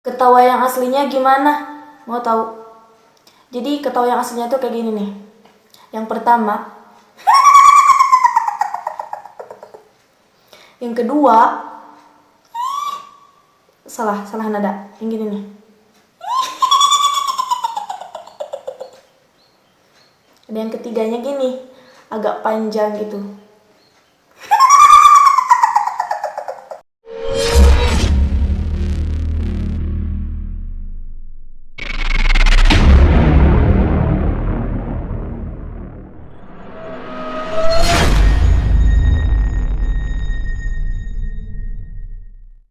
Ketawa yang aslinya gimana? Mau tahu? Jadi ketawa yang aslinya tuh kayak gini nih. Yang pertama, yang kedua, salah nada. Yang gini nih. Ada yang ketiganya gini, agak panjang gitu.